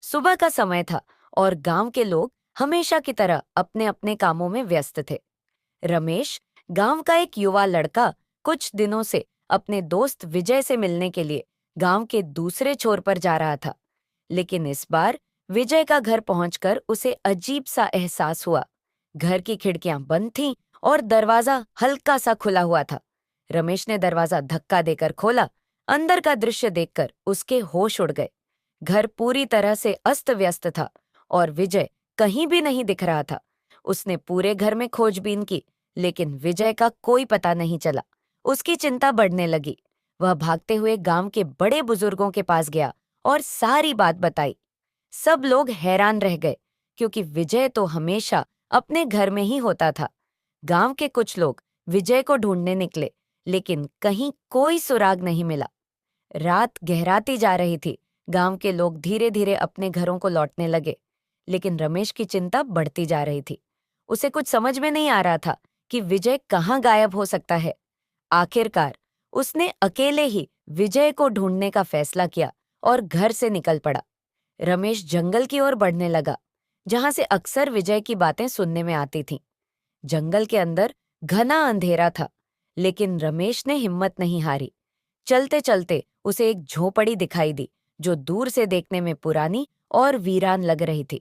सुबह का समय था और गांव के लोग हमेशा की तरह अपने अपने कामों में व्यस्त थे। रमेश, गांव का एक युवा लड़का, कुछ दिनों से अपने दोस्त विजय से मिलने के लिए गांव के दूसरे छोर पर जा रहा था। लेकिन इस बार विजय का घर पहुंचकर उसे अजीब सा एहसास हुआ। घर की खिड़कियां बंद थीं और दरवाजा हल्का सा खुला हुआ था। रमेश ने दरवाजा धक्का देकर खोला। अंदर का दृश्य देखकर उसके होश उड़ गए। घर पूरी तरह से अस्त व्यस्त था और विजय कहीं भी नहीं दिख रहा था। उसने पूरे घर में खोजबीन की, लेकिन विजय का कोई पता नहीं चला। उसकी चिंता बढ़ने लगी। वह भागते हुए गांव के बड़े बुजुर्गों के पास गया और सारी बात बताई। सब लोग हैरान रह गए, क्योंकि विजय तो हमेशा अपने घर में ही होता था। गांव के कुछ लोग विजय को ढूंढने निकले, लेकिन कहीं कोई सुराग नहीं मिला। रात गहराती जा रही थी। गांव के लोग धीरे धीरे अपने घरों को लौटने लगे, लेकिन रमेश की चिंता बढ़ती जा रही थी। उसे कुछ समझ में नहीं आ रहा था कि विजय कहाँ गायब हो सकता है। आखिरकार उसने अकेले ही विजय को ढूंढने का फैसला किया और घर से निकल पड़ा। रमेश जंगल की ओर बढ़ने लगा, जहां से अक्सर विजय की बातें सुनने में आती थीं। जंगल के अंदर घना अंधेरा था, लेकिन रमेश ने हिम्मत नहीं हारी। चलते चलते उसे एक झोपड़ी दिखाई दी, जो दूर से देखने में पुरानी और वीरान लग रही थी।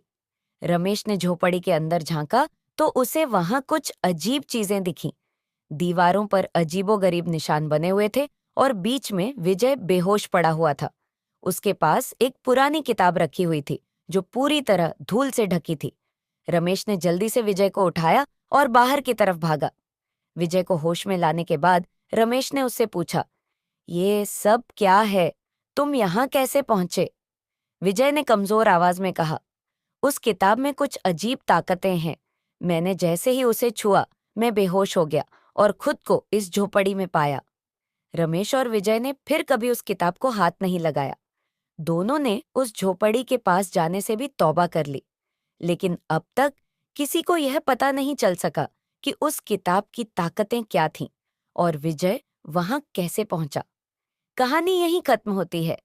रमेश ने झोपड़ी के अंदर झांका तो उसे वहां कुछ अजीब चीजें दिखीं। दीवारों पर अजीबोगरीब निशान बने हुए थे और बीच में विजय बेहोश पड़ा हुआ था। उसके पास एक पुरानी किताब रखी हुई थी, जो पूरी तरह धूल से ढकी थी। रमेश ने जल्दी से विजय को उठाया और बाहर की तरफ भागा। विजय को होश में लाने के बाद रमेश ने उससे पूछा, ये सब क्या है? तुम यहाँ कैसे पहुंचे? विजय ने कमजोर आवाज में कहा, उस किताब में कुछ अजीब ताकतें हैं। मैंने जैसे ही उसे छुआ, मैं बेहोश हो गया और खुद को इस झोपड़ी में पाया। रमेश और विजय ने फिर कभी उस किताब को हाथ नहीं लगाया। दोनों ने उस झोपड़ी के पास जाने से भी तौबा कर ली, लेकिन अब तक किसी को यह पता नहीं चल सका कि उस किताब की ताकतें क्या थीं और विजय वहां कैसे पहुंचा। कहानी यहीं खत्म होती है,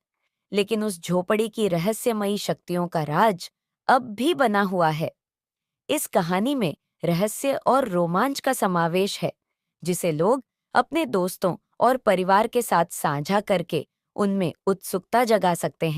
लेकिन उस झोपड़ी की रहस्यमयी शक्तियों का राज अब भी बना हुआ है। इस कहानी में रहस्य और रोमांच का समावेश है, जिसे लोग अपने दोस्तों और परिवार के साथ साझा करके उनमें उत्सुकता जगा सकते हैं।